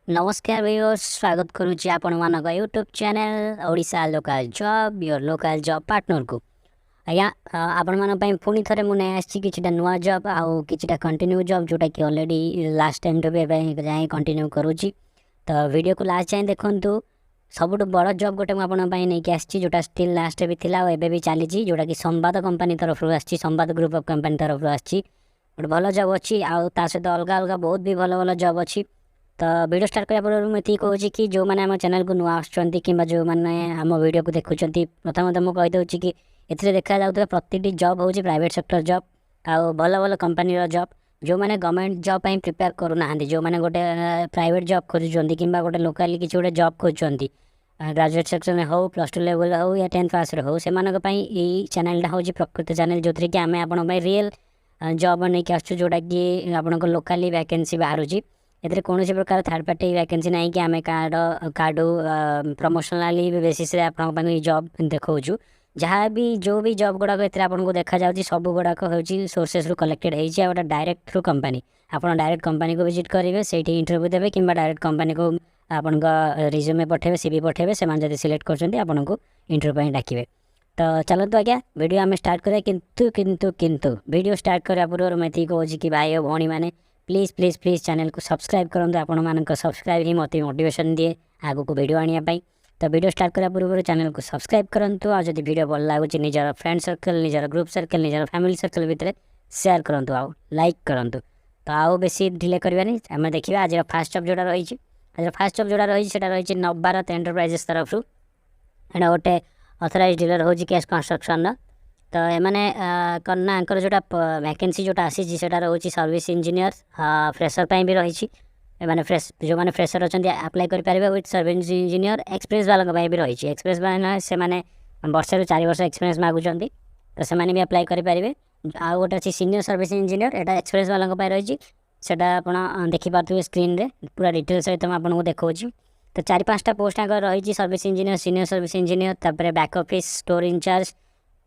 नमस्कार व्यूअर्स स्वागत करुच्ची आपण मानक YouTube channel Odisha local job your local job partner को आज्ञा आपण मान पुणी थे मुझे आसी नुआ जॉब आउ कि कंटिन्यू जॉब जोटा कि ऑलरेडी लास्ट टाइम जाए कंटिन्यू करुच्ची तो वीडियो को लास्ट जाए देखु सबुठ बड़ जॉब गोटे मुझे नहीं आसी जोटा स्टिल लास्ट भी थिला एबे भी चली जोटा कि संवाद कंपनी तरफ आसी संवाद ग्रुप ऑफ कंपनी तरफ आसी गोटे भल जॉब अच्छी आउ ता सहित अलग अलग बहुत भी भल भल जॉब अच्छी। तो वीडियो स्टार्ट करा पूर्व मुझे कहूँ कि जो मैंने आम चैनल को नुआ आसुँच कि जो मैंने आम वीडियो को देखुं प्रथम तो मुझे कहीदे कि ए देखा जाता प्रति जॉब हूँ प्राइवेट सेक्टर जॉब आउ भल भल कंपनी जॉब जो मैंने गवर्नमेंट जॉब प्रिपेयर करूना जो मैंने गोटे प्राइवेट जॉब खोजुंट कि गोटे लोकाली किसी गोटे जॉब खोजुंट ग्रेजुएट सेक्शन में हो प्लस 2 लेवल हो या 10th पास हो से चैनलटा हूँ प्रकृत चैनल जो थी कि आम आप रियल जॉब नहीं आसू जोटा कि आप लोकाली वैकेंसी बाहर एथे कौन प्रकार थर्ड पार्टी वैकेंसी ना कि आम कार्ड प्रमोशनाली बेसीस जॉब देखा जहाँ भी जो भी जॉब गुड़ाक आपको देखा जाऊँगी सब गुड़ाक हूँ सोर्सेस रू कलेक्टेड होता डायरेक्ट थ्रू कंपनी आप डायरेक्ट कंपनी को विजिट करेंगे से इंटरव्यू देवे कि डायरेक्ट कंपनी को आपण रिज्यूमे पठेबे सीवी पठेबे से जब सिलेक्ट कर आपको इंटरव्यू डाकिबे। तो चलते आज्ञा वीडियो आम स्टार्ट करें किंतु वीडियो स्टार्ट करा पूर्व मैं कहूँ कि भाई और भौणी मैंने प्लीज प्लीज प्लीज चैनल को सब्सक्राइब करूँ आपण मान सब्सक्राइब ही मत मोटिवेशन दिए आगू को वीडियो आने तो वीडियो स्टार्ट करा पूर्व चैनल को सब्सक्राइब करूँ और जब वीडियो भल लगुच निजर फ्रेंड सर्कल निजर ग्रुप सर्कल निजर फैमिली सर्कल भितर शेयर करूँ आउ लाइक करूँ। तो आउ बेसी डिले करवानी आम देखा आज फास्ट जॉब जोड़ा रही आज फास्ट जॉब जोड़ा रही रही नवभारत एंटरप्राइजेस तरफ एटा गोटे ऑथराइज्ड डीलर हो कैश कंस्ट्रक्शन तो एमाने करना आंकर जोटा वैकेंसी जोटा आसी सेटा रोची सर्विस इंजीनियर फ्रेशर भी रही मैंने फ्रेश जो मैंने फ्रेशर अच्छा अप्लाई करेंगे विथ सर्विस इंजीनियर एक्सपीरियंस वाला भी रही एक्सपीरियंस वाला से वर्ष रू 4 वर्ष एक्सपीरियंस मागुंट तो से भी अप्लाई करेंगे। आउ गोटे अच्छी सीनियर सर्विस इंजीनियर एटा एक्सपीरियंस वाला रही सेटा आप देखिपे स्क्रीन रे पूरा डिटेल सहित आपको देखा तो 4-5टा पोस्ट रही service engineer senior service engineer तापर बैक ऑफिस स्टोर इंचार्ज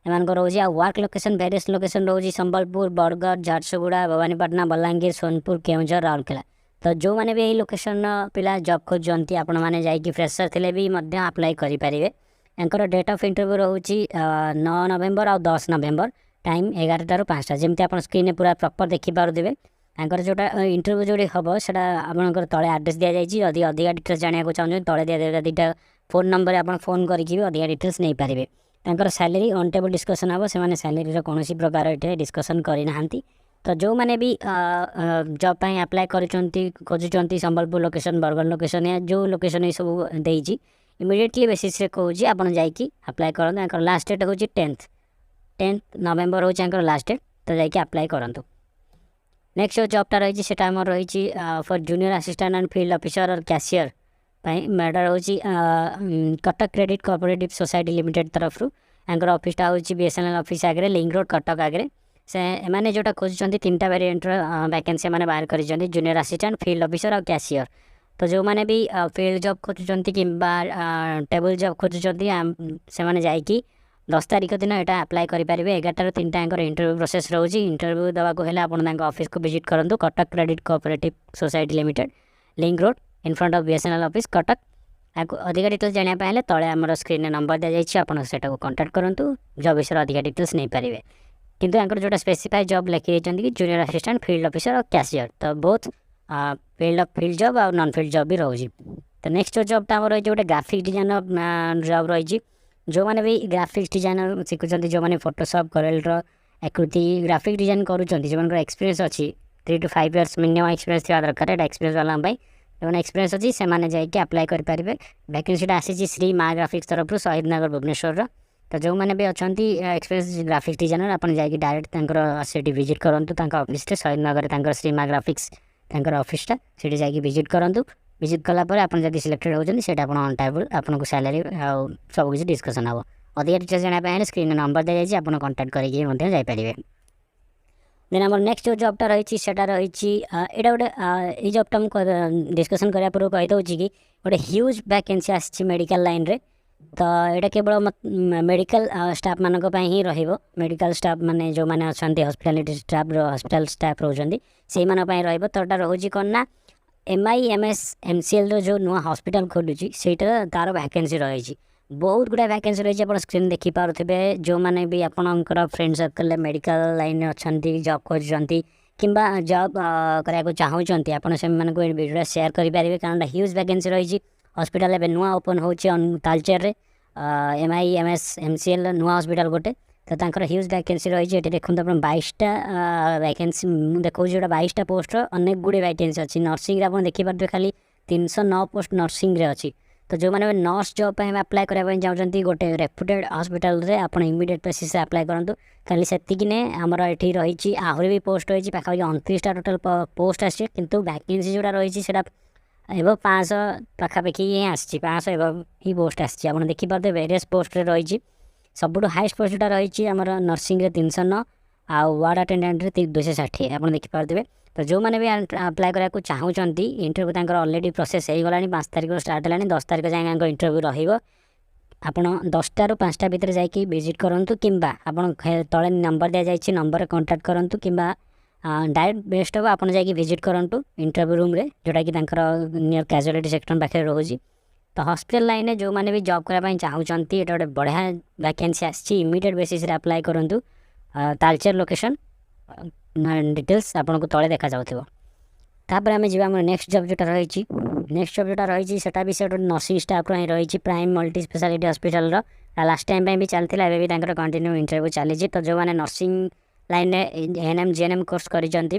एम रोज आ वर्क लोकेशन वेरियस लोकेशन रोज संबलपुर बरगढ़ झारसुगुड़ा भवानीपाटना बलांगीर सोनपुर केउंझर राउरकेला तो जो मैंने भी यही लोकेशन पिला जॉब खोजुंट आपण मैंने जाकि फ्रेशर थे भी अप्लाई करेंगे। एंकर डेट ऑफ इंटरव्यू रोची 9 नवेम्बर और 10 नवेम्बर टाइम 11टा रू 5टा जमी आप स्क्रीन पूरा प्रॉपर देखिपारे एंकर जोटा इंटरव्यू जोड़ी हम से आपंकर तले आड्रेस दि जाइए जदि अधिका डिटेल्स जाना चाहते तले दिया 2टा फोन नंबर आप फोन करके अधिका डिटेल्स नहीं पारे तांकर सैलरी ऑन टेबल डिस्कसन हम से सैलरी कौन प्रकार ये डिस्कसन करना तो जो मैंने भी जॉब पे अप्लाई खोजुंट संबलपुर लोकेशन बरगढ़ लोकेशन या जो लोकेशन ये सब देजी इमिडिएटली बेसिस कहूँ आप जाकि अप्लाई करूँ लास्ट डेट हूँ 10 नवेम्बर हूँ लास्ट डेट तो जाकि अप्लाई करूँ। नेक्स्ट जो जॉबटा रही है रही for junior assistant and field officer और कैशियर मैटर हूँ Cuttack credit cooperative society limited तरफ एंकर ऑफिसटा हूँ बीएसएनएल ऑफिस आगे लिंक रोड कटक आगे से एमाने जोटा खोजुंट 3टा वेरिएंट वैकेंसी मैंने बाहर कर जूनियर असिस्टेंट फील्ड ऑफिसर और कैशियर तो जो मैंने भी फील्ड जॉब खोजुंट कि टेबल जॉब खोजुंट से जाकि 10 तारीख दिन यहाँ अप्लाई करेंगे 11टा रू 3टा इंटरव्यू प्रोसेस रोज इंटरव्यू देवाक आप ऑफिस को विजिट करूँ Cuttack credit cooperative society limited link road in front of BSNL office Cuttack आपको अधिक डिटेल्स जानापी तले आम स्क्रीन नंबर दी जाइए आप कांटेक्ट करूँ जॉब विषय अधिक डिटेल्स नहीं पारे किंतु यहाँ जोटा स्पेसिफाई जॉब लिखी कि जूनियर असिस्टेंट फील्ड ऑफिसर और कैशियर तो बहुत फील्ड जॉब और नॉन फील्ड जॉब भी रोज। तो नेक्स्ट जॉबटा रही गोटे ग्राफिक डिजाइनर जॉब रही जो मैंने भी ग्राफिक्स डिजाइनर शिखुंट जो मैंने फोटोशॉप करेलर आकृति ग्राफिक डिजाइन करूँ जो एक्सपीरियंस अच्छी 3 to 5 years मिनिमम एक्सपीरियंस थी दरकार एक्सपीरियंस वाला जो एक्सपीरियंस अच्छी से जाकि अप्लाई करेंगे। वैकेंसीटा आसी श्री माँ ग्राफिक्स तरफ शहीद नगर भुवनेश्वर तो जो मैंने भी अच्छा एक्सपीरियंस ग्राफिक्स डिजाइनर आप जाकि डायरेक्ट से विजिट करूँ ऑफिस शहीद नगर श्री माँ ग्राफिक्स ऑफिसटा से जाकि विजिट करूँ विजिट कलापर आप सिलेक्टेड होती है ऑन टेबल आपको सैलरी सब किसी डिस्कसन हम अधिक डिटेल्स जानापी स्क्रीन नंबर दी जाइए आप कांटेक्ट करके जापारे। देन आम नेक्स्ट जो जॉबटा रही रही यहाँ गोटे ये जॉबटा मुझे डिस्कसन कराया पूर्व कहीदे कि गोटे ह्यूज वैकेंसी आसी मेडिकल लाइन रे तो यहाँ केवल मेडिकल स्टाफ मानक ही मेडिकल स्टाफ माने जो मैंने अच्छा हॉस्पिटालिटी स्टाफ हॉस्पिटल स्टाफ रोच से रोज कौन ना MIMS MCL जो नुआ हॉस्पिटल खोलुची सेटा तार वैकेंसी रही बहुत गुड़ा वैकेंसी रही आप स्क्रीन देखिपे जो मैंने भी आपणकर फ्रेंड सर्कल मेडिकल लाइन अच्छा जॉब कर किंबा जॉब कराया चाहूँगी आपड़ से वीडियो शेयर करेंगे कारण ह्यूज वैकेंसी रही हॉस्पिटल एवं नुआ ओपन हो तालचेर MIMS MCL नुआ हॉस्पिटल गोटे तो तांकर ह्यूज वैकेंसी रही है देखो आप 22टा वैकेंसी देखो जोटा 22टा पोस्ट अनेक गुड़े वैकेंसी अच्छी नर्सिंग आप देखिपे खाली 309 पोस्ट नर्सिंग अच्छी तो जो मैंने नर्स जॉब अप्लाई करने चाहते गोटे रेप्यूटेड हॉस्पिटल रे आप इमिडिएट बेसिस से अप्लाई करूँ खाली सेतिकी ने आमर ये रही आहरी भी पोस्ट रही पाखापाखि 29टा टोटाल पोस्ट आसी किंतु वैकेंसी जोड़ा रही है एवं 500 पाखापाखि ही आसी 500 एवं ही पोस्ट आसी आप देखिपे वेरियस पोस्ट रही सबुठ हाइस्ट पोस्ट जोटा रही आमर नर्सिंग 309 आउ वार्ड अटेंडेंट 260 आप देखिपे तो जो मैंने भी अप्लाई कराया चाहूँगी इंटरव्यू तक ऑलरेडी प्रोसेस हो गलानी 5 तारिख स्टार्ट है 10 तारिख जाए इंटरव्यू रही 10टा रू 5टा भितर जाकि विजिट करूँ कि तले नंबर दि जाए नंबर कांटेक्ट करूँ कि डायरेक्ट बेस्ट हम आप विजिट करूँ इंटरव्यू रूम रे जोटा कि नियर कैजुअलिटी सेक्शन पाखे रोज तो हॉस्पिटल लाइन में जो मैंने भी जॉब करने चाहूँगी ये गोटे बढ़िया वैकेंसी आसी इमिडिएट बेसिस अप्लाई करूँ तालचेर लोकेशन डिटेल्स आपन को तले देखा जाउथिबो तापर आम जी नेक्स्ट जॉब जोटा रही नेक्स्ट जॉब जोटा रही सेटा भी से नर्सिंग स्टाफ रही prime multi speciality hospital last time भी चलता है भी कंटिन्यू इंटरव्यू चली तो जो मैंने नर्सिंग लाइन में ANM GNM कोर्स करिसेंती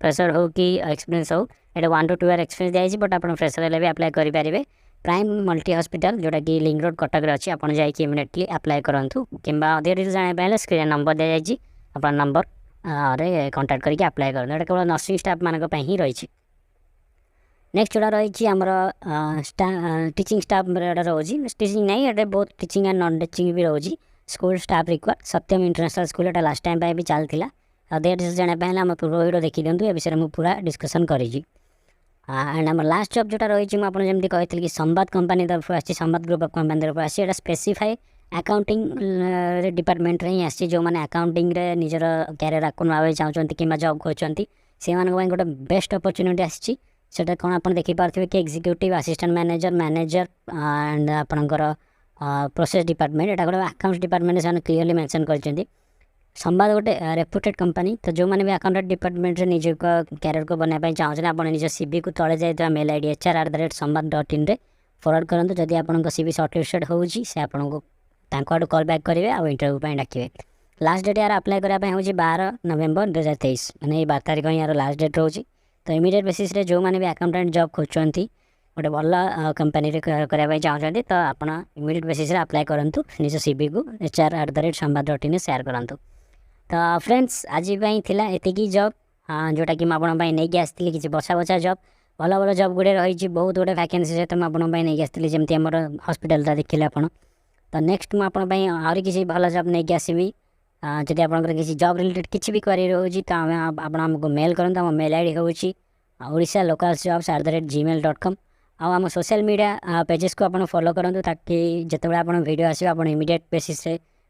फ्रेशर हो कि एक्सपीरियंस हो ये 1 to 2 ईयर एक्सपीरियंस दिखाई बट आप फ्रेशर भी अप्लाई करेंगे प्राइम मल्टी हॉस्पिटल जोटा कि लिंक रोड कटक अच्छी आप जाकि इमिडिएटली अप्लाई करूँ कि अधिक डिटेल्स जाना स्क्रीन नंबर दी जाए आप नंबर रे कांटेक्ट करके अप्लाई करूँ केवल नर्सिंग स्टाफ मानक ही रही नेक्स्ट जोड़ा रही आमर टीचिंग स्टाफ रोज टीचिंग नहीं ये बहुत टीचिंग एंड नॉन टीचिंग भी रोज स्कूल स्टाफ रिक्वायर सत्यम इंटरनेशनल स्कूल एटा लास्ट टाइम भी चलता अधिक डिटेल्स जाना आम पूर्व वीडियो देखी दिंतु ए विषय में पूरा डिस्कसन करी एंड आम लास्ट जॉब जोटा रही मुझे कहती कि संवाद कंपनी तरफ आसी संवाद ग्रुप ऑफ कंपनी तरफ आसी स्पेसिफाई अकाउंटिंग डिपार्टमेंट रे ही आसी जो मैंने अकाउंटिंग रे निजर कैरियर आगे नावे चाहते कि जॉब खोजती से गोटे बेस्ट अपॉर्चुनिटी आसी सेटा कौन आप देखिपे कि एग्जीक्यूटिव असिस्टेंट मैनेजर एंड आपणकर प्रोसेस डिपार्टमेंट एटा गोटे अकाउंट्स डिपार्टमेंट से क्लीयरली मेंशन कर संवाद गोटे रेप्यूटेड कंपनी तो जो मैंने भी अकाउंट डिपार्टमेंट रे निज कैरियर को बनाई चाहते आप निज CV को तले जाए मेल ID HR@संवाद.in रे फॉरवर्ड करूँ जदि आप CV शॉर्टलिस्टेड होची से आपको आड़ू कॉल बैक करेंगे और इंटरव्यू डाकिए लास्ट डेट यार अप्लाई करने हूँ 12 नवेम्बर 2023 मैंने 12 तारिख ही यार लास्ट डेट रोज तो इमिडिएट बेसिस रे जो मैंने भी अकाउंटेंट जॉब खोजती गोटे भल कंपनी करने चाहते तो आप इमिडिएट बेसिस रे अप्लाई करूँ निज CV को HR@संवाद.in शेयर करूँ तो फ्रेंड्स आज एतिकी जॉब जोटा कि मुझे नहीं आसती किसी बछा बछा जॉब भल भल जॉब गुड़े रही बहुत गुड़े वैकेंसी सहित मुझे नहीं आसती जमी आम हॉस्पिटल देखिले आप तो नेक्स्ट मुझे आहरी किसी भल जॉब नहीं आसवि जदि आप किसी जॉब रिलेटेड किसी भी क्वेरी रोची तो आपको मेल करूँ आम मेल ID हूँ odishalocaljobs@gmail.com आम सोशल मीडिया पेजेस को आप फॉलो करूँ ताकि जिते आप वीडियो आसो आप इमिडिएट बेसिस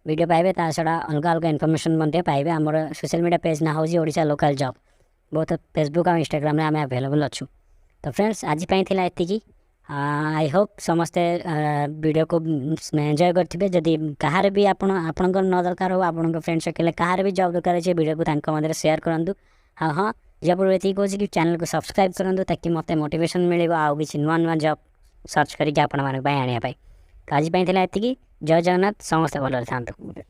वीडियो पाइबे ता छड़ा अलग अलग इनफॉरमेशन पाइबे आमर सोशल मीडिया पेज ना हूँ ओडिशा लोकल जॉब बहुत फेसबुक और इंस्टाग्राम में आम अवेलेबल अच्छू तो फ्रेंड्स आज एतिकी आई होप समस्ते वीडियो को एंजॉय करेंगे जदि कहार भी आपणकर न दरकार हो आप फ्रेंड सर्कल कहार भी जॉब दरकार है वीडियो को मध्य शेयर करूँ हाँ जब ये कहे कि चैनल को सब्सक्राइब करूँ ताकि मत मोटिवेशन मिले आउ कि नुआ नुआ जॉब सर्च करके आपण आने तो आज एतिकी जय जगन्नाथ समस्ते भल था।